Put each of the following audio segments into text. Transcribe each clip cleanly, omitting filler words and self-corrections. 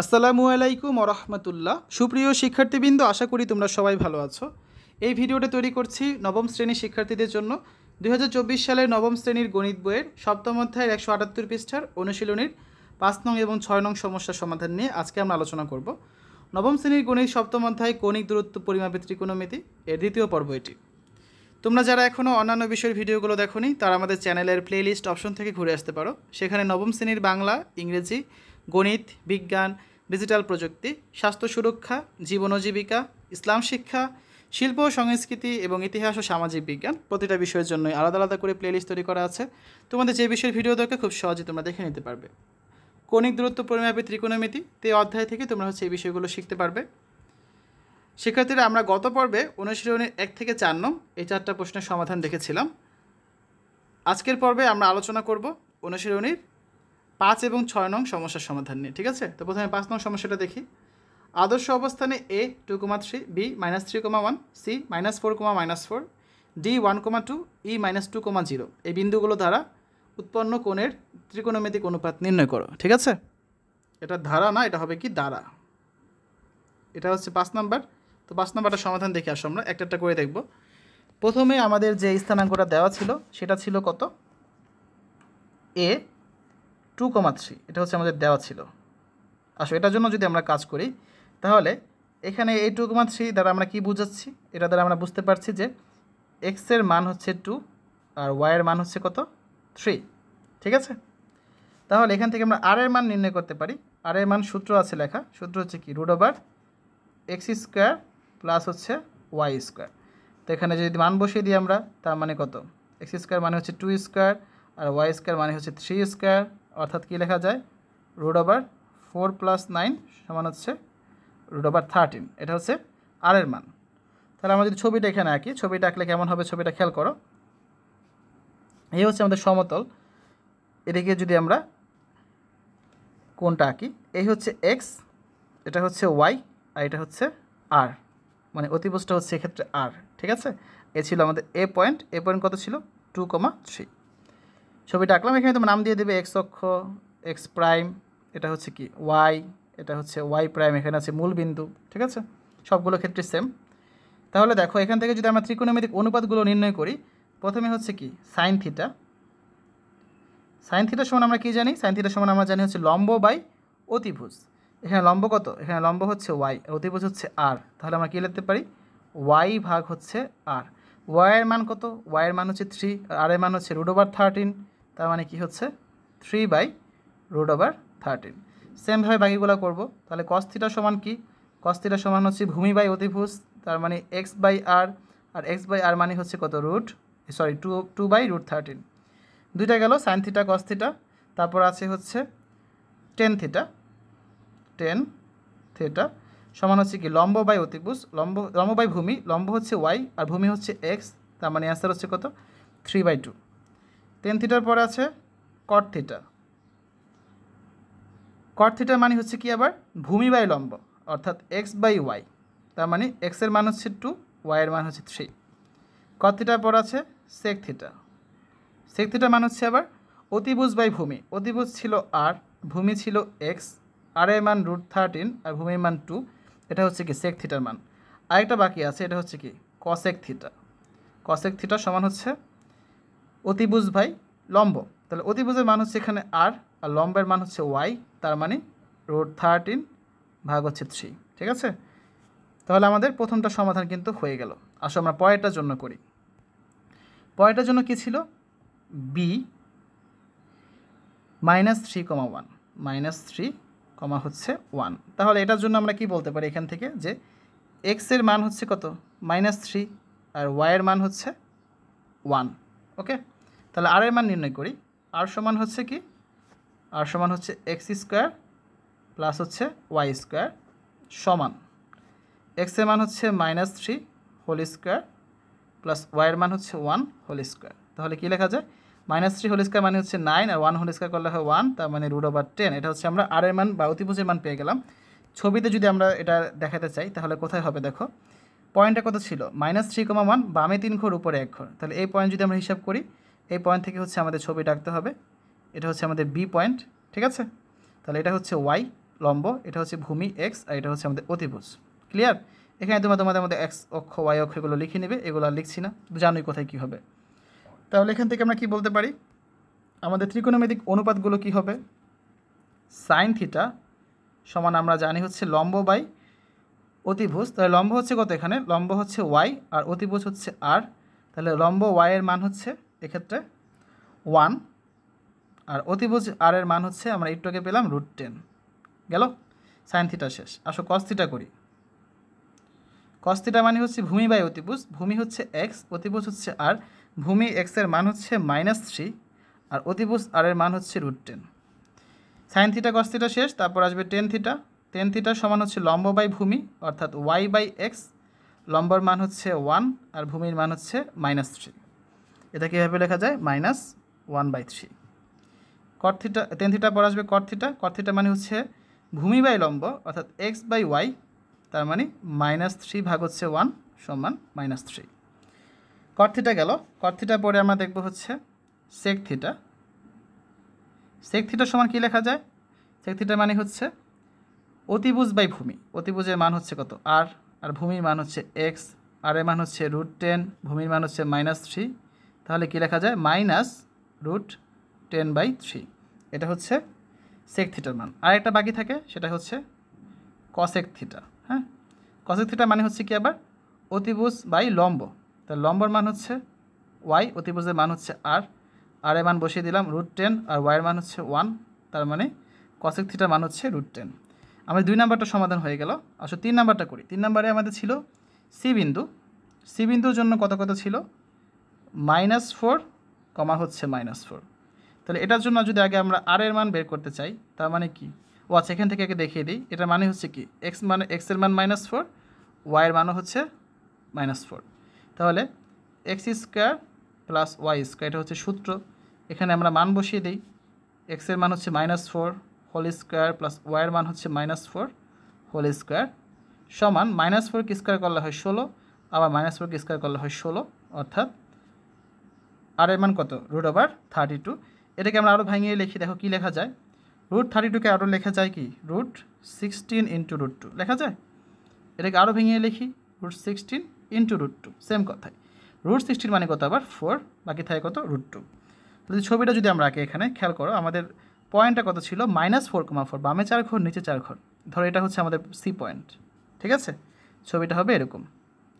আসসালামু আলাইকুম ওরহমতুল্লাহ। সুপ্রিয় শিক্ষার্থীবৃন্দ, আশা করি তোমরা সবাই ভালো আছো। এই ভিডিওটা তৈরি করছি নবম শ্রেণীর শিক্ষার্থীদের জন্য। 2024 সালের নবম শ্রেণীর গণিত বইয়ের সপ্তম অধ্যায়ের 178 পৃষ্ঠার অনুশীলনীর 5 নং এবং 6 নং সমস্যার সমাধান নিয়ে আজকে আমরা আলোচনা করব। নবম শ্রেণীর গণিত সপ্তম অধ্যায় কৌণিক দূরত্ব পরিমাপের ত্রিকোণমিতি এর দ্বিতীয় পর্ব এটি। তোমরা যারা এখনও অন্যান্য বিষয়ের ভিডিওগুলো দেখোনি তারা আমাদের চ্যানেলের প্লেলিস্ট অপশন থেকে ঘুরে আসতে পারো। সেখানে নবম শ্রেণীর বাংলা, ইংরেজি, গণিত, বিজ্ঞান, ডিজিটাল প্রযুক্তি, স্বাস্থ্য সুরক্ষা, জীবন ও জীবিকা, ইসলাম শিক্ষা, শিল্প ও সংস্কৃতি এবং ইতিহাস ও সামাজিক বিজ্ঞান প্রতিটা বিষয়ের জন্যই আলাদা আলাদা করে প্লেলিস্ট তৈরি করা আছে। তোমাদের যে বিষয়ের ভিডিও দরকার খুব সহজে তোমরা দেখে নিতে পারবে। কৌণিক দূরত্ব পরিমাপের ত্রিকোণমিতি এই অধ্যায় থেকে তোমরা এই বিষয়গুলো শিখতে পারবে। শিক্ষার্থীরা, আমরা গত পর্বে অনুশীলনীর 1 থেকে 4 নং এই 4টা প্রশ্নের সমাধান দেখেছিলাম। আজকের পর্বে আমরা আলোচনা করব অনুশীলনীর 5 এবং 6 নং সমস্যার সমাধান নিয়ে। ঠিক আছে, তো প্রথমে 5 নং সমস্যাটা দেখি। আদর্শ অবস্থানে a 2,3, b -3,1, c -4,-4, d 1,2, e -2,0 এই বিন্দুগুলো দ্বারা উৎপন্ন কোণের ত্রিকোণমিতিক অনুপাত নির্ণয় করো। ঠিক আছে, এটা ধারা না, এটা হবে কি দ্বারা। এটা হচ্ছে 5 নাম্বার। তো 5 নাম্বারটা সমাধান দেখে আসো, আমরা একটা একটা করে দেখব। প্রথমে আমাদের যে স্থানাঙ্কটা দেওয়া ছিল সেটা ছিল কত? a 2,3, এটা হচ্ছে আমাদের দেওয়া ছিল। আসো, এটার জন্য যদি আমরা কাজ করি তাহলে এখানে এই 2,3 দ্বারা আমরা কি বুঝাচ্ছি? এটা দ্বারা আমরা বুঝতে পারছি যে এক্সের মান হচ্ছে 2 আর ওয়াইয়ের মান হচ্ছে কত? 3। ঠিক আছে, তাহলে এখান থেকে আমরা আর এর মান নির্ণয় করতে পারি। আর এর মান সূত্র আছে লেখা, সূত্র হচ্ছে কি? √x² প্লাস হচ্ছে y²। তো এখানে যদি মান বসিয়ে দিই আমরা, তার মানে কত? x² মানে হচ্ছে 2² আর y² মানে হচ্ছে 3², অর্থাৎ কি লেখা যায়? √4 + 9 সমান হচ্ছে √13। এটা হচ্ছে আর এর মান। তাহলে আমরা যদি ছবিটা এখানে আঁকি, ছবিটা আঁকলে কেমন হবে ছবিটা খেয়াল করো। এই হচ্ছে আমাদের সমতল, এদিকে যদি আমরা কোনটা আঁকি, এই হচ্ছে x, এটা হচ্ছে y আর এটা হচ্ছে r, মানে অতিভুজটা হচ্ছে এক্ষেত্রে r। ঠিক আছে, এ ছিল আমাদের এ পয়েন্ট। এ পয়েন্ট কত ছিল? 2,3। ছবিটা আঁকলাম, এখানে তোমার নাম দিয়ে দেবে x অক্ষ, x প্রাইম, এটা হচ্ছে কি y, এটা হচ্ছে y প্রাইম, এখানে আছে মূল বিন্দু। ঠিক আছে, সবগুলো ক্ষেত্রে সেম। তাহলে দেখো, এখান থেকে যদি আমরা ত্রিকোণমিতিক অনুপাতগুলো নির্ণয় করি, প্রথমে হচ্ছে কি সাইন থিটা। সাইন থিটা সমান আমরা কি জানি? সাইন থিটা সমান আমরা জানি হচ্ছে লম্ব বাই অতিভুজ। এখানে লম্ব কত? এখানে লম্ব হচ্ছে y, অতিভুজ হচ্ছে r। তাহলে আমরা কী লিখতে পারি? y ভাগ হচ্ছে r। y এর মান কত? y এর মান হচ্ছে 3 আর r এর মান হচ্ছে √13। তার মানে কি হচ্ছে? 3/√13। সেমভাবে বাকিগুলো করব। তাহলে cos থিটা সমান কি? cos থিটা সমান হচ্ছে ভূমি বাই অতিভুজ, তার মানে x/r, আর x/r মানে হচ্ছে কত? 2/√13। দুইটা গেল, সাইন থিটা কস থিটা। তারপর আছে হচ্ছে টেন থিটা সমান হচ্ছে কি লম্ব বাই অতিভুজ, লম্ব বাই ভূমি, লম্ব হচ্ছে y আর ভূমি হচ্ছে x, তার মানে অ্যান্সার হচ্ছে কত? 3/2। টেন থিটার পরে আছে কট থিটা। কট থিটার মানে হচ্ছে কি আবার? ভূমি বাই লম্ব, অর্থাৎ x/y, তার মানে x এর মান হচ্ছে 2, y এর মান হচ্ছে 3। কট থিটার পর আছে সেক থিটা। সেক থিটার মান হচ্ছে আবার অতিভুজ বাই ভূমি, অতিভুজ ছিল r, ভূমি ছিল x, r এর মান √13 আর ভূমির মান 2, এটা হচ্ছে কি সেক থিটার মান। আরেকটা বাকি আছে, এটা হচ্ছে কি কসেক থিটা। কসেক থিটা সমান হচ্ছে অতিভুজ বাই লম্ব, তাহলে অতিভুজের মান হচ্ছে এখানে r আর লম্বের মান হচ্ছে y, তার মানে √13 ভাগ হচ্ছে 3। ঠিক আছে, তাহলে আমাদের প্রথমটা সমাধান কিন্তু হয়ে গেল। আসো আমরা পরেরটার জন্য করি। পরেরটার জন্য কি ছিল? b -3,1, -3, হচ্ছে 1। তাহলে এটার জন্য আমরা কি বলতে পারি এখান থেকে? যে x এর মান হচ্ছে কত? -3 আর y এর মান হচ্ছে 1। ওকে, তাহলে r এর মান নির্ণয় করি। r সমান হচ্ছে কি? r সমান হচ্ছে x² প্লাস হচ্ছে y² সমান x এর মান হচ্ছে -3 হোল স্কোয়ার প্লাস y এর মান হচ্ছে 1 হোল স্কোয়ার। তাহলে কী লেখা যায়? -3 হোল স্কোয়ার মানে হচ্ছে 9 আর 1 হোল স্কোয়ার করলে হয় 1, তার মানে √10। এটা হচ্ছে আমরা আর এর মান বা অতিভুজের মান পেয়ে গেলাম। ছবিতে যদি আমরা এটা দেখাতে চাই তাহলে কোথায় হবে? দেখো, পয়েন্টটা কত ছিল? -3,1, বামে 3 ঘর উপরে 1 ঘর। তাহলে এই পয়েন্ট যদি আমরা হিসাব করি, এই পয়েন্ট থেকে হচ্ছে আমাদের ছবি আঁকতে হবে। এটা হচ্ছে আমাদের বি পয়েন্ট। ঠিক আছে, তাহলে এটা হচ্ছে y লম্ব, এটা হচ্ছে ভূমি এক্স, আর এটা হচ্ছে আমাদের অতিভুজ। ক্লিয়ার? এখানে তোমাদের মধ্যে এক্স অক্ষ ওয়াই অক্ষ এগুলো লিখে নেবে, এগুলো আর লিখছি না, জানোই কোথায় কী হবে। তাহলে এখান থেকে আমরা কি বলতে পারি, আমাদের ত্রিকোণমিতিক অনুপাতগুলো কি হবে, সাইন থিটা সমান আমরা জানি হচ্ছে লম্ব বাই অতিভুজ। তাহলে লম্ব হচ্ছে কত, এখানে লম্ব হচ্ছে ওয়াই আর অতিভুজ হচ্ছে আর। তাহলে লম্ব ওয়াই এর মান হচ্ছে এক্ষেত্রে 1 আর অতিভুজ আর এর মান হচ্ছে আমরা একটু আগে পেলাম √10। গেল, সাইন থিটা শেষ। আসো কস থিটা করি। কস থিটা মানে হচ্ছে ভূমি বাই অতিভুজ, ভূমি হচ্ছে এক্স, অতিভুজ হচ্ছে আর। ভূমি এক্স এর মান হচ্ছে -3 আর অতিভুজ আর এর মান হচ্ছে √10। সাইন থিটা কস থিটা শেষ, তারপর আসবে টেন থিটা। টেন থিটার সমান হচ্ছে লম্ব বাই ভূমি অর্থাৎ ওয়াই বাই এক্স, লম্বর মান হচ্ছে 1 আর ভূমির মান হচ্ছে -3। এটা কীভাবে লেখা যায়, -1/3। কট থিটা, টেন থিটা পর আসবে কট থিটা। কট থিটা মানে হচ্ছে ভূমি বাই লম্ব অর্থাৎ এক্স বাই ওয়াই, তার মানে -3 ভাগ হচ্ছে 1 সমান -3। কট থিটা গেল। কট থিটা পরে আমরা দেখব হচ্ছে সেক থিটা। সেক থিটা সমান কী লেখা যায়, সেক থিটা মানে হচ্ছে অতিভুজ বাই ভূমি, অতিভুজের মান হচ্ছে কত আর, আর ভূমির মান হচ্ছে এক্স, আর এর মান হচ্ছে √10, ভূমির মান হচ্ছে -3। তাহলে কী লেখা যায়, -√10/3। এটা হচ্ছে সেক থিটার মান। আর একটা বাকি থাকে, সেটা হচ্ছে কসেক থিটা। হ্যাঁ, কসেক থিটা মানে হচ্ছে কি আবার অতিভুজ বাই লম্ব। তাহলে লম্বর মান হচ্ছে ওয়াই, অতিভুজের মান হচ্ছে আর, আর এর মান বসিয়ে দিলাম √10 আর ওয়াইয়ের মান হচ্ছে 1, তার মানে কসেক থিটার মান হচ্ছে √10। আমাদের 2 নাম্বারটা সমাধান হয়ে গেল। আসলে 3 নাম্বারটা করি। 3 নাম্বারে আমাদের ছিল সি বিন্দু। সি বিন্দুর জন্য কত কত ছিল, -4, হচ্ছে -4। তাহলে এটার জন্য যদি আগে আমরা আর এর মান বের করতে চাই, তার মানে কি, ও আচ্ছা এখান থেকে আগে দেখিয়ে দিই। এটার মানে হচ্ছে কি, এক্স মানে এক্সের মান -4, ওয়াইয়ের মানও হচ্ছে -4। তাহলে x² + y², এটা হচ্ছে সূত্র। এখানে আমরা মান বসিয়ে দিই। এক্সের মান হচ্ছে -4 হোল স্কোয়ার প্লাস ওয়াইয়ের মান হচ্ছে -4 হোল স্কোয়ার সমান -4 কে স্কোয়ার করলে হয় 16, আবার -4 কে স্কোয়ার করলে হয় 16, অর্থাৎ আর এর মান কত, √32। এটাকে আমরা আরও ভাঙিয়ে লিখি, দেখো কী লেখা যায়, √32কে আরও লেখা যায় কি, √16 × √2 লেখা যায়। এটাকে আরও ভেঙে লিখি, √16 × √2, সেম কথাই। √16 মানে কত আবার 4, বাকি থাকে কত √2। যদি ছবিটা যদি আমরা আঁকে, এখানে খেয়াল করো আমাদের পয়েন্টটা কত ছিল, -4,4, বামে 4 ঘর নিচে 4 ঘর। ধরো এটা হচ্ছে আমাদের সি পয়েন্ট, ঠিক আছে, ছবিটা হবে এরকম।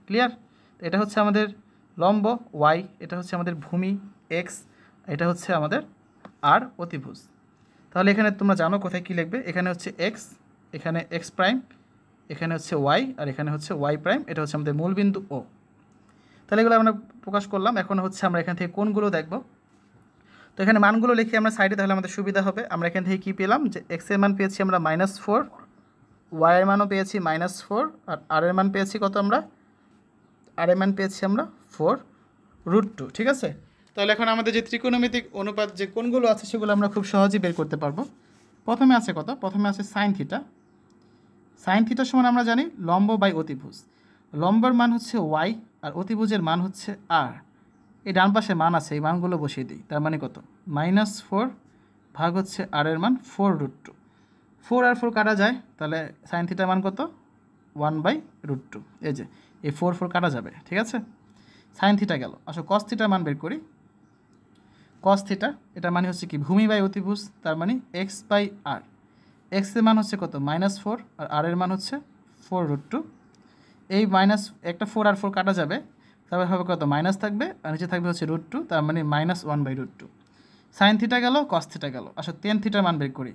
ক্লিয়ার? এটা হচ্ছে আমাদের লম্ব ওয়াই, এটা হচ্ছে আমাদের ভূমি এক্স, এটা হচ্ছে আমাদের আর অতিভুজ। তাহলে এখানে তোমরা জানো কোথায় কী লিখবে, এখানে হচ্ছে এক্স, এখানে এক্স প্রাইম, এখানে হচ্ছে ওয়াই, আর এখানে হচ্ছে ওয়াই প্রাইম। এটা হচ্ছে আমাদের মূল বিন্দু ও। তাহলে এগুলো আমরা প্রকাশ করলাম। এখন হচ্ছে আমরা এখান থেকে কোণগুলো দেখব। তো এখানে মানগুলো লিখে আমরা সাইডে, তাহলে আমাদের সুবিধা হবে। আমরা এখান থেকে কী পেলাম, যে এক্সের মান পেয়েছি আমরা -4, ওয়াইয়ের মানও পেয়েছি -4, আর আর এর মান পেয়েছি কত, আমরা আর এর মান পেয়েছি আমরা 4√2। ঠিক আছে? তাহলে এখন আমাদের যে ত্রিকোণমিতিক অনুপাত যে কোণগুলো আছে সেগুলো আমরা খুব সহজেই বের করতে পারবো। প্রথমে আছে কত, প্রথমে আছে সাইন থিটা। সাইন থিটার সমান আমরা জানি লম্ব বাই অতিভুজ। লম্বের মান হচ্ছে ওয়াই আর অতিভুজের মান হচ্ছে আর। এই ডান পাশে মান আছে, এই মানগুলো বসিয়ে দিই। তার মানে কত, -4 ভাগ হচ্ছে আর এর মান 4√2। 4 আর 4 কাটা যায়, তাহলে সাইন থিটার মান কত, 1/√2। এই যে এই 4 কাটা যাবে, ঠিক আছে। সাইন থিটা গেল। আসলে কস থিটার মান বের করি। কস থিটা, এটার মানে হচ্ছে কি, ভূমি বাই অতিভুজ, তার মানে x/r। এক্সের মান হচ্ছে কত, -4, আর আর এর মান হচ্ছে 4√2। এই মাইনাস একটা 4 আর 4 কাটা যাবে, তারপর হবে কত, মাইনাস থাকবে, আর নিচে থাকবে হচ্ছে √2, তার মানে -1/√2। সাইন থিটা গেল, কস থিটা গেল। আসলে টেন থিটার মান বের করি।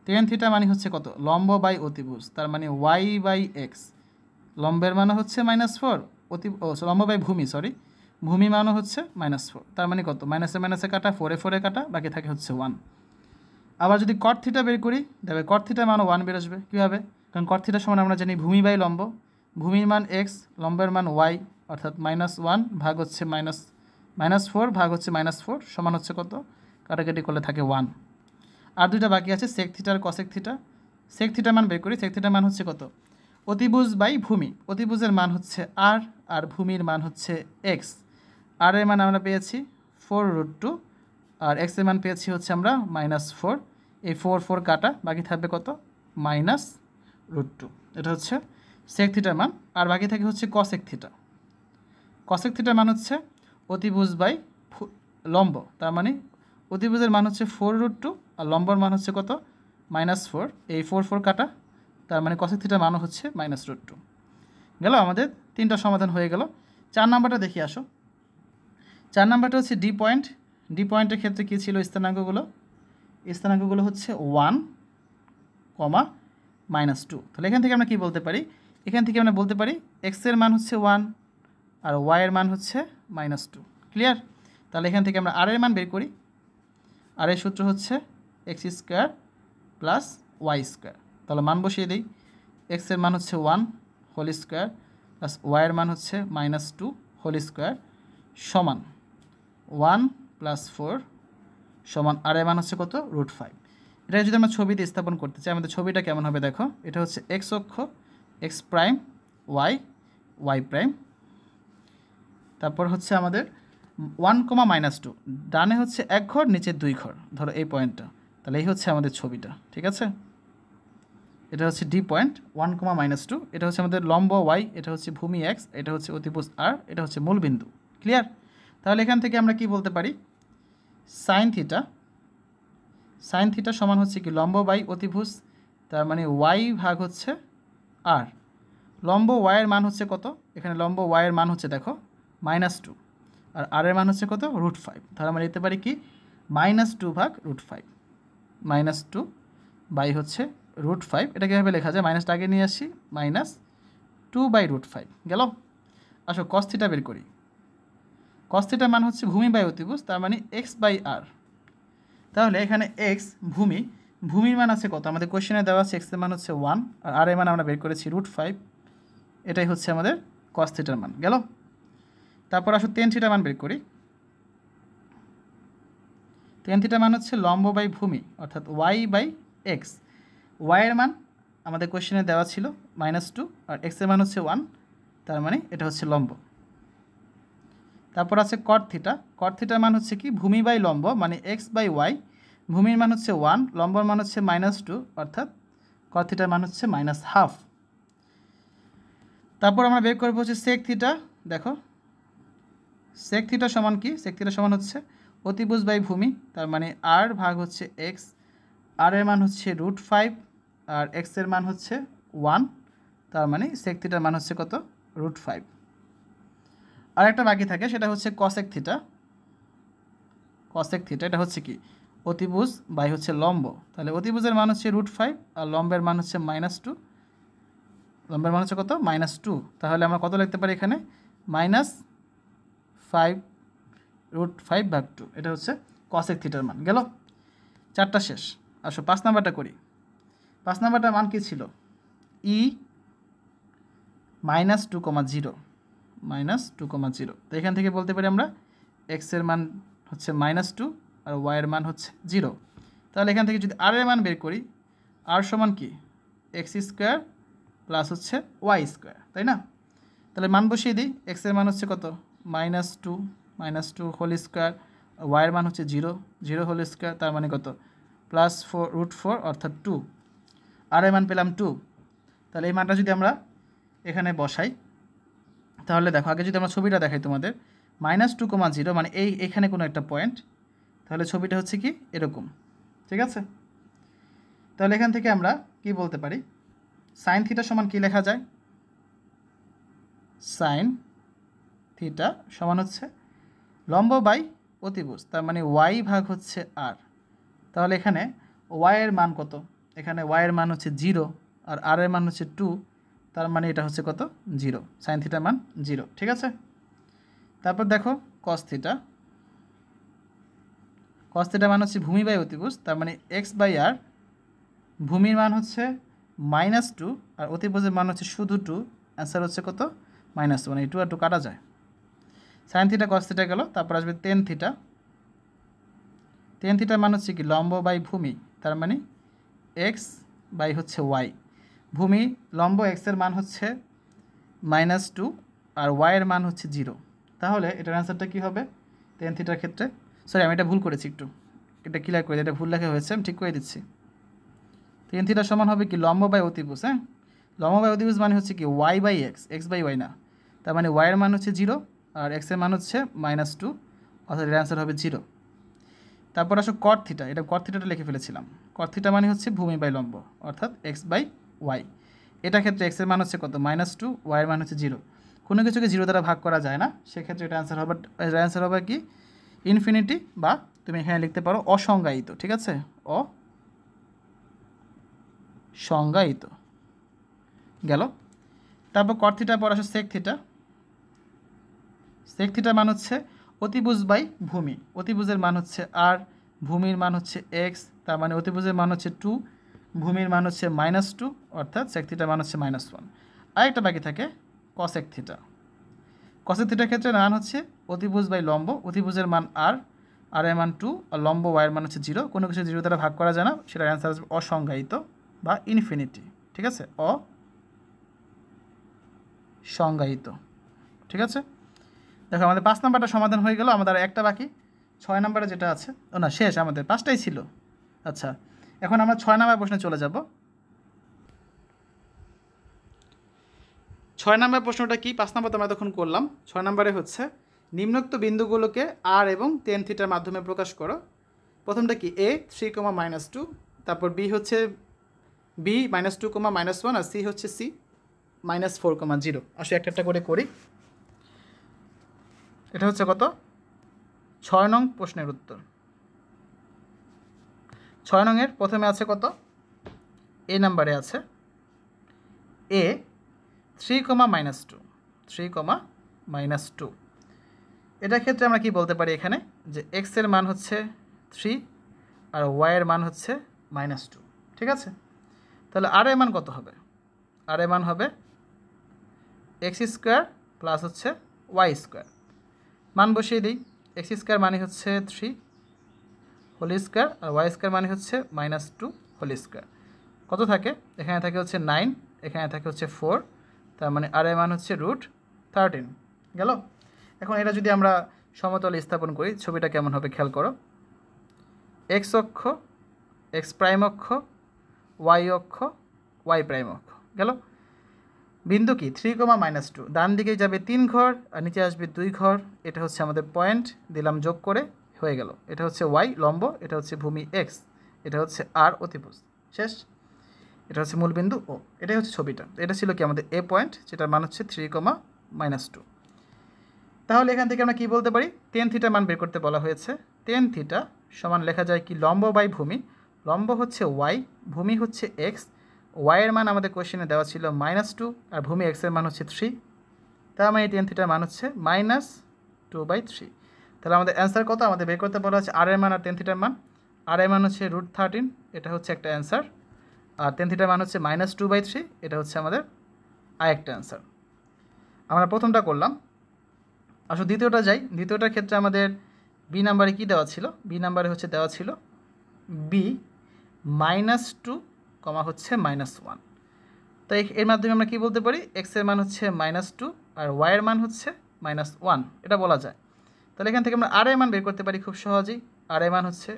টেন থিটা মানে হচ্ছে কত, লম্ব বাই অতিভুজ, তার মানে y/x। লম্বের মানও হচ্ছে -4, লম্ব বাই ভূমি, ভূমি মানও হচ্ছে -4, তার মানে কত, মাইনাসে মাইনাসে কাটা, 4 এ 4 এ কাটা, বাকি থাকে হচ্ছে 1। আবার যদি কট থিটা বের করি, দেখবে কট থিটার মানও 1 বের আসবে। কীভাবে, কারণ কট থিটার সমান আমরা জানি ভূমি বাই লম্ব, ভূমির মান x, লম্বের মান y, অর্থাৎ -1 ভাগ হচ্ছে -4 ভাগ হচ্ছে -4 সমান হচ্ছে কত, কাটাকাটি করলে থাকে 1। আর দুইটা বাকি আছে, সেক থিটা আর কসেক থিটা। সেক থিটার মান বের করি। সেক থিটার মান হচ্ছে কত, অতিভুজ বাই ভূমি, অতিভুজের মান হচ্ছে আর, আর ভূমির মান হচ্ছে x। আর এর মান আমরা পেয়েছি 4√2, আর x এর মান পেয়েছি হচ্ছে আমরা -4। এই 4 কাটা, বাকি থাকবে কত, মাইনাস √2, এটা হচ্ছে সেক থিটার মান। আর বাকি থাকে হচ্ছে কসেক থিটা। কসেক থিটার মান হচ্ছে অতিভুজ বাই লম্ব, তার মানে অতিভুজের মান হচ্ছে 4√2 আর লম্বর মান হচ্ছে কত -4, এই 4 কাটা, তার মানে কসেক থিটার মানও হচ্ছে -√2। গেল, আমাদের 3টা সমাধান হয়ে গেল। 4 নাম্বারটা দেখি আসো। 4 নাম্বারটা হচ্ছে ডি পয়েন্ট। ডি পয়েন্টের ক্ষেত্রে কী ছিল স্থানাঙ্কগুলো? স্থানাঙ্কগুলো হচ্ছে 1, -2। তাহলে এখান থেকে আমরা কী বলতে পারি? এখান থেকে আমরা বলতে পারি এক্সের মান হচ্ছে 1 আর ওয়াইয়ের মান হচ্ছে -2। ক্লিয়ার? তাহলে এখান থেকে আমরা আর এর মান বের করি। আর এর সূত্র হচ্ছে x² + y²। তাহলে মান বসিয়ে দিই। এক্সের মান হচ্ছে 1 হোল স্কোয়ার প্লাস ওয়াইয়ের মান হচ্ছে -2 হোল স্কোয়ার সমান 1 + 4 সমান আর এর মান হচ্ছে কত √5। এটা যদি আমরা ছবিতে স্থাপন করতে চাই, আমাদের ছবিটা কেমন হবে দেখো। এটা হচ্ছে এক্স অক্ষ, X prime, Y, Y prime. তারপর হচ্ছে আমাদের 1, -2, ডানে হচ্ছে 1 ঘর, নিচে 2 ঘর, ধরো এই পয়েন্টটা। তাহলে এই হচ্ছে আমাদের ছবিটা, ঠিক আছে? এটা হচ্ছে ডি পয়েন্ট 1, -2। এটা হচ্ছে আমাদের লম্ব ওয়াই, এটা হচ্ছে ভূমি এক্স, এটা হচ্ছে অতিভুজ আর, এটা হচ্ছে মূলবিন্দু। ক্লিয়ার? তাহলে এখান থেকে আমরা কি বলতে পারি? সাইন থিটা সমান হচ্ছে কি লম্ব বাই অতিভুজ, তার মানে ওয়াই ভাগ হচ্ছে আর। লম্ব ওয়াইয়ের মান হচ্ছে কত? এখানে লম্ব ওয়াইয়ের মান হচ্ছে দেখো -2 আর আর এর মান হচ্ছে কত √5। তাহলে আমরা লিখতে পারি কি -2 ভাগ √5, -2 বাই হচ্ছে √5। এটা কীভাবে লেখা যায়? মাইনাসটা আগে নিয়ে আসি, -2/√5 গেল। আসো কস থিটা বের করি। কস থিটার মান হচ্ছে ভূমি বাই অতিভুজ, তার মানে x/r। তাহলে এখানে x ভূমির মান আছে কত? আমাদের কোশ্চেনে দেওয়া আছে x এর মান হচ্ছে 1 আর r এর মান আমরা বের করেছি √5। এটাই হচ্ছে আমাদের কস থিটার মান গেল। তারপর আসো টেন থিটার মান বের করি। টেন থিটার মান হচ্ছে লম্ব বাই ভূমি, অর্থাৎ y/x। ওয়াইয়ের মান আমাদের কোশ্চেনে দেওয়া ছিল -2 আর x এর মান হচ্ছে 1, তার মানে এটা হচ্ছে লম্ব। তারপর আছে কট থিটা। কট থিটার মান হচ্ছে কি ভূমি বাই লম্ব, মানে x/y। ভূমির মান হচ্ছে 1, লম্বর মান হচ্ছে -2, অর্থাৎ কট থিটার মান হচ্ছে -1/2। তারপর আমরা বের করবো হচ্ছে সেক থিটা। দেখো সেক থিটা সমান কি? সেক থিটা সমান হচ্ছে অতিভুজ বাই ভূমি, তার মানে আর ভাগ হচ্ছে এক্স। আর এর মান হচ্ছে √5 আর এক্স এর মান হচ্ছে 1, তার মানে সেক থিটার মান হচ্ছে কত √5। আর একটা বাকি থাকে, সেটা হচ্ছে কসেক থিটা। কসেক থিটা এটা হচ্ছে কি অতিভুজ বাই হচ্ছে লম্ব। তাহলে অতিভুজের মান হচ্ছে √5 আর লম্বের মান হচ্ছে -2। লম্বের মান হচ্ছে কত -2। তাহলে আমরা কত লিখতে পারি এখানে? -5√5/2। এটা হচ্ছে কসেক থিটার মান গেল। 4টা শেষ। আসো 5 নাম্বারটা করি। 5 নাম্বারটার মান কী ছিল? e -2,0 -2,0। তো এখান থেকে বলতে পারি আমরা এক্স এর মান হচ্ছে -2 আর ওয়াইয়ের মান হচ্ছে 0। তাহলে এখান থেকে যদি আর এর মান বের করি, আর সমান কি x² প্লাস হচ্ছে y², তাই না? তাহলে মান বসিয়ে দিই। এক্স এর মান হচ্ছে কত -2 হোল স্কোয়ার, ওয়াইয়ের মান হচ্ছে 0 হোল স্কোয়ার, তার মানে কত +4 অর্থাৎ 2। আর এর মান পেলাম 2। তাহলে এই মানটা যদি আমরা এখানে বসাই, তাহলে দেখো আগে যদি আমরা ছবিটা দেখাই তোমাদের, -2,0 মানে এখানে কোনো একটা পয়েন্ট, তাহলে ছবিটা হচ্ছে কি এরকম, ঠিক আছে? তাহলে এখান থেকে আমরা কি বলতে পারি? সাইন থিটা সমান কি লেখা যায়? সাইন থিটা সমান হচ্ছে লম্ব বাই অতিভুজ, তার মানে ওয়াই ভাগ হচ্ছে আর। তাহলে এখানে ওয়াইয়ের মান কত? এখানে ওয়াইয়ের মান হচ্ছে 0 আর আর এর মান হচ্ছে 2, তার মানে এটা হচ্ছে কত 0। সাইন থিটার মান 0, ঠিক আছে? তারপর দেখো কস থিটা। কস থিটার মান হচ্ছে ভূমি বাই অতিভুজ, তার মানে x/r। ভূমির মান হচ্ছে -2 আর অতিভুজের মান হচ্ছে শুধু 2, অ্যান্সার হচ্ছে কত -1, মানে 2 আর 2 কাটা যায়। সাইন থিটা কস থিটা গেল। তারপর আসবে টেন থিটা। টেন থিটার মান হচ্ছে কি লম্ব বাই ভূমি, তার মানে x/ হচ্ছে ওয়াই। ভূমি লম্ব এক্সের মান হচ্ছে -2 আর ওয়াইয়ের মান হচ্ছে 0। তাহলে এটার অ্যান্সারটা কী হবে টেন থিটার ক্ষেত্রে? সরি, আমি এটা ভুল করেছি, একটু এটা ক্লিয়ার করে দিই, এটা ভুল লেখা হয়েছে, আমি ঠিক করে দিচ্ছি। tan থিটা সমান হবে কি লম্ব বাই অতিভুজ। হ্যাঁ, লম্ব বাই অতিভুজ মানে হচ্ছে কি Y by X, X by Y না, তার মানে ওয়াইয়ের মান হচ্ছে 0 আর এক্সের মান হচ্ছে -2, অর্থাৎ এর অ্যান্সার হবে 0। তারপর আসো কট থিটা, এটা কট থিটাটা লিখে ফেলেছিলাম। কট থিটা মানে হচ্ছে ভূমি বাই লম্ব, অর্থাৎ এক্স বাই ওয়াই। এটা ক্ষেত্রে এক্সের মান হচ্ছে কত -2, ওয়াইয়ের মান হচ্ছে 0। কোনো কিছুকে 0 দ্বারা ভাগ করা যায় না, সেক্ষেত্রে এটা অ্যান্সার হবে কি ইনফিনিটি, বা তুমি এখানে লিখতে পারো অসংজ্ঞায়িত। ঠিক আছে, অসংজ্ঞায়িত গেল। তারপর কট থিটা পর আসো সেক থিটা। সেক থিটার মান হচ্ছে অতিভুজ বাই ভূমি, অতিভুজের মান হচ্ছে আর, ভূমির মান হচ্ছে এক্স, তার মানে অতিভুজের মান হচ্ছে 2, ভূমির মান হচ্ছে -2, অর্থাৎ সেক থিটার মান হচ্ছে -1। আরেকটা বাকি থাকে কসেক থিটা। কসেক থিটার ক্ষেত্রে মান হচ্ছে অতিভুজ বাই লম্ব, অতিভুজের মান আর, আর এর মান 2 আর লম্ব ওয়াইয়ের মান হচ্ছে 0। কোনো কিছু 0 দ্বারা ভাগ করা যায় না, সেটার অ্যান্সার আসবে অসংজ্ঞায়িত বা ইনফিনিটি। ঠিক আছে, অসংজ্ঞায়িত। ঠিক আছে, দেখো আমাদের 5 নাম্বারটা সমাধান হয়ে গেল, আমাদের আর একটা বাকি 6 নাম্বারে যেটা আছে, ও না শেষ, আমাদের 5টাই ছিল। আচ্ছা, এখন আমরা 6 নাম্বার প্রশ্নে চলে যাব। 6 নাম্বার প্রশ্নটা কি, 5 নাম্বার তো আমরা তখন করলাম। 6 নাম্বারে হচ্ছে নিম্নোক্ত বিন্দুগুলোকে আর এবং tan থিটার মাধ্যমে প্রকাশ করো। প্রথমটা কি a 3, -2, তারপর b হচ্ছে b -2, -1, আর c হচ্ছে c -4, 0। আসলে একটা একটা করে করি। এটা হচ্ছে কত 6 নং প্রশ্নের উত্তর। 6 নংয়ের প্রথমে আছে কত, এ নাম্বারে আছে a 3, -2, 3, -2। এটার ক্ষেত্রে আমরা কি বলতে পারি এখানে, যে এক্স এর মান হচ্ছে 3 আর ওয়াই এর মান হচ্ছে -2। ঠিক আছে, তাহলে আর এর মান কত হবে, আর এর মান হবে x² প্লাস হচ্ছে y²। মান বসিয়ে দিই, x² মানে হচ্ছে 3 হোল স্কোয়ার আর y² মানে হচ্ছে -2 হোল স্কোয়ার। কত থাকে, এখানে থাকে হচ্ছে 9, এখানে থাকে হচ্ছে 4, তার মানে আর এর মান হচ্ছে √13 গেল। এখন এটা যদি আমরা সমতলে স্থাপন করি, ছবিটা কেমন হবে খেয়াল করো। এক্স অক্ষ, এক্স প্রাইম অক্ষ, ওয়াই অক্ষ, ওয়াই প্রাইম অক্ষ গেল। বিন্দু কি 3, -2, ডান দিকে যাবে 3 ঘর আর নিচে আসবে 2 ঘর। এটা হচ্ছে আমাদের পয়েন্ট, দিলাম যোগ করে, হয়ে গেল। এটা হচ্ছে ওয়াই লম্ব, এটা হচ্ছে ভূমি এক্স, এটা হচ্ছে আর অতিভুজ, শেষ। এটা হচ্ছে মূলবিন্দু ও, এটাই হচ্ছে ছবিটা। এটা ছিল কি আমাদের এ পয়েন্ট, যেটার মান হচ্ছে 3, -2। তাহলে এখান থেকে আমরা কি বলতে পারি, tan থিটার মান বের করতে বলা হয়েছে। tan থিটা সমান লেখা যায় কি লম্ব বাই ভূমি, লম্ব হচ্ছে ওয়াই, ভূমি হচ্ছে এক্স, ওয়াইয়ের মান আমাদের কোয়েশ্চেনে দেওয়া ছিল -2 আর ভূমি এক্সের মান হচ্ছে 3, তার মানে tan থিটার মান হচ্ছে -2/3। তাহলে আমাদের অ্যান্সার কত, আমাদের বের করতে বলা হচ্ছে আর এর মান আর tan থিটার মান। আর এর মান হচ্ছে √13, এটা হচ্ছে একটা অ্যান্সার, আর tan থিটার মান হচ্ছে -2/3, এটা হচ্ছে আমাদের আরেকটা অ্যান্সার। আমরা প্রথমটা করলাম। আসলে দ্বিতীয়টা যাই, দ্বিতীয়টার ক্ষেত্রে আমাদের বি নাম্বারে কি দেওয়া ছিল, বি নাম্বারে হচ্ছে দেওয়া ছিল বি -2, হচ্ছে -1। তো এর মাধ্যমে আমরা কি বলতে পারি, এক্স এর মান হচ্ছে -2 আর ওয়াই এর মান হচ্ছে -1, এটা বলা যায়। তাহলে এখান থেকে আমরা আর এর মান বের করতে পারি খুব সহজেই। আর এর মান হচ্ছে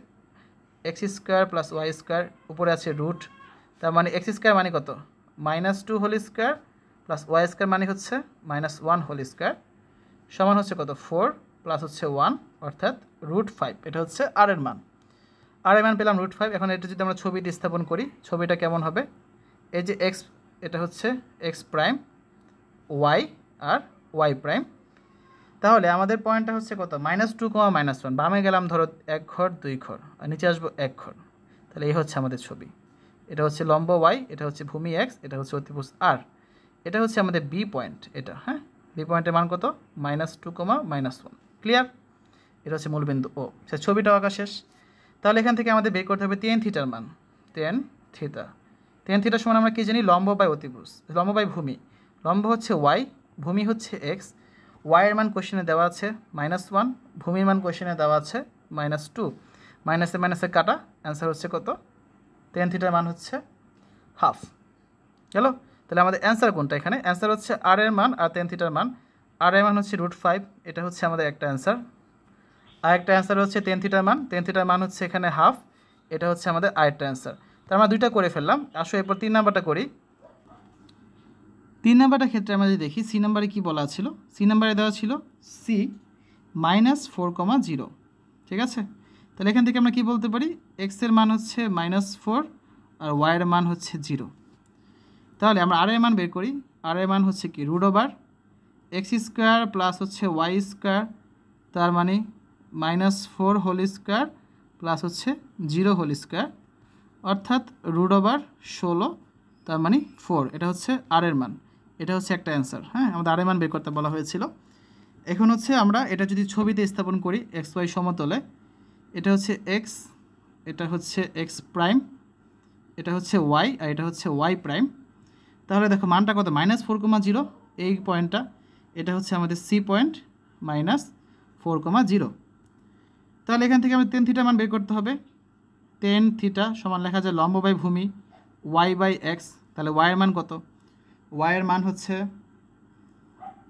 x² প্লাস y², উপরে আছে রুট, তার মানে x² মানে কত -2 হোল স্কোয়ার প্লাস y² মানে হচ্ছে -1 হোল স্কোয়ার, সমান হচ্ছে কত 4 প্লাস হচ্ছে 1, অর্থাৎ √5। এটা হচ্ছে আর এর মান। আর এর মান পেলাম √5। এখন এটা যদি আমরা ছবিতে স্থাপন করি, ছবিটা কেমন হবে, এই যে এক্স, এটা হচ্ছে এক্স প্রাইম, ওয়াই আর ওয়াই প্রাইম। তাহলে আমাদের পয়েন্টটা হচ্ছে কত -2, -1। বামে গেলাম ধরো 1 ঘর 2 ঘর আর নিচে আসবো 1 ঘর। তাহলে এই হচ্ছে আমাদের ছবি। এটা হচ্ছে লম্ব ওয়াই, এটা হচ্ছে ভূমি এক্স, এটা হচ্ছে অতিভুজ আর। এটা হচ্ছে আমাদের বি পয়েন্ট, এটা হ্যাঁ, বি পয়েন্টের মান কত -2, -1। ক্লিয়ার, এটা হচ্ছে মূলবিন্দু ও। সে ছবিটাও আঁকা শেষ। তাহলে এখান থেকে আমাদের বের করতে হবে tan থিটার মান। tan থিটার সমান আমরা কি জানি, লম্ব বাই অতিভুজ, লম্ব বাই ভূমি। লম্ব হচ্ছে ওয়াই, ভূমি হচ্ছে এক্স, ওয়াইয়ের মান কোশ্চেনে দেওয়া আছে -1, ভূমির মান কোশ্চেনে দেওয়া আছে -2, মাইনাসে মাইনাসে কাটা, অ্যান্সার হচ্ছে কত, tan থিটার মান হচ্ছে হাফ গেল। তাহলে আমাদের অ্যান্সার কোনটা, এখানে অ্যান্সার হচ্ছে আর এর মান আর tan থিটার মান। আর এর মান হচ্ছে √5, এটা হচ্ছে আমাদের একটা অ্যান্সার। আর একটা অ্যান্সার হচ্ছে tan থিটার মান, tan থিটার মান হচ্ছে এখানে হাফ, এটা হচ্ছে আমাদের আরেকটা অ্যান্সার। তার আমরা দুইটা করে ফেললাম। আসো এরপর 3 নাম্বারটা করি। 3 নাম্বারটার ক্ষেত্রে আমরা যদি দেখি সি নাম্বারে কী বলা ছিল, সি নাম্বারে দেওয়া ছিল সি -4,0, ঠিক আছে। তাহলে এখান থেকে আমরা কি বলতে পারি, এক্সের মান হচ্ছে -4 আর ওয়াইয়ের মান হচ্ছে 0। তাহলে আমরা আর এর মান বের করি। আর এর মান হচ্ছে কি √x² প্লাস হচ্ছে y², তার মানে -4 হোল স্কোয়ার প্লাস হচ্ছে 0 হোল স্কোয়ার, অর্থাৎ √16, তার মানে 4। এটা হচ্ছে আর এর মান, এটা হচ্ছে একটা অ্যান্সার। হ্যাঁ, আমাদের আর এর মান বের করতে বলা হয়েছিল। এখন হচ্ছে আমরা এটা যদি ছবিতে স্থাপন করি xy সমতলে, এটা হচ্ছে x, এটা হচ্ছে x প্রাইম, এটা হচ্ছে y আর এটা হচ্ছে y প্রাইম। তাহলে দেখো মানটা কত, -4,0 এই পয়েন্টটা, এটা হচ্ছে আমাদের সি পয়েন্ট -4,0। তাহলে এখান থেকে আমাদের tan θ মান বের করতে হবে। tan θ সমান লেখা যায় লম্ব বাই ভূমি y/x। তাহলে y এর মান কত, y এর মান হচ্ছে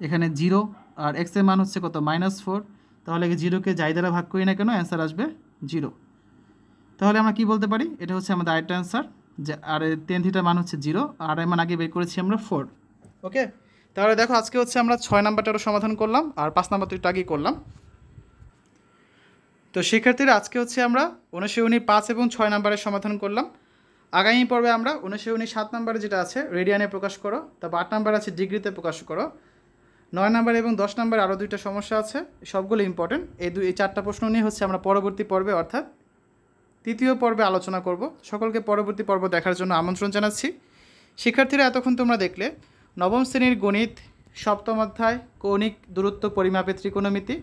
এখানে 0 আর x এর মান হচ্ছে কত -4। তাহলে 0কে যাই দ্বারা ভাগ করি না কেন অ্যান্সার আসবে 0। তাহলে আমরা কি বলতে পারি, এটা হচ্ছে আমাদের আরেকটা অ্যান্সার, যে আর tan θ মান হচ্ছে 0 আর এর মান আগে বের করেছি আমরা 4। ওকে, তাহলে দেখো আজকে হচ্ছে আমরা 6 নাম্বারটারও সমাধান করলাম আর 5 নাম্বারটা একটু আগেই করলাম। তো শিক্ষার্থীরা আজকে হচ্ছে আমরা অনুশীলনী 5 এবং 6 নাম্বারের সমাধান করলাম। আগামী পর্বে আমরা অনুশীলনী 7 নাম্বারে যেটা আছে রেডিয়ানে প্রকাশ করো, তারপর 8 নাম্বার আছে ডিগ্রিতে প্রকাশ করো, 9 নাম্বার এবং 10 নাম্বার আরও 2টা সমস্যা আছে, সবগুলো ইম্পর্টেন্ট। এই 4টা প্রশ্ন নিয়ে হচ্ছে আমরা পরবর্তী পর্বে অর্থাৎ 3য় পর্বে আলোচনা করব। সকলকে পরবর্তী পর্ব দেখার জন্য আমন্ত্রণ জানাচ্ছি। শিক্ষার্থীরা এতক্ষণ তোমরা দেখলে নবম শ্রেণীর গণিত 7ম অধ্যায় কৌণিক দূরত্ব পরিমাপের ত্রিকোণমিতি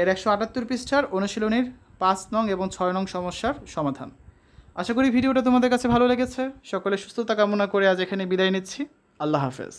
এর 178 পৃষ্ঠার অনুশীলনীর 5 নং এবং 6 নং সমস্যার সমাধান। আশা করি ভিডিওটা তোমাদের কাছে ভালো লেগেছে। সকলে সুস্থতা কামনা করে আজ এখানে বিদায় নিচ্ছি। আল্লাহ হাফেজ।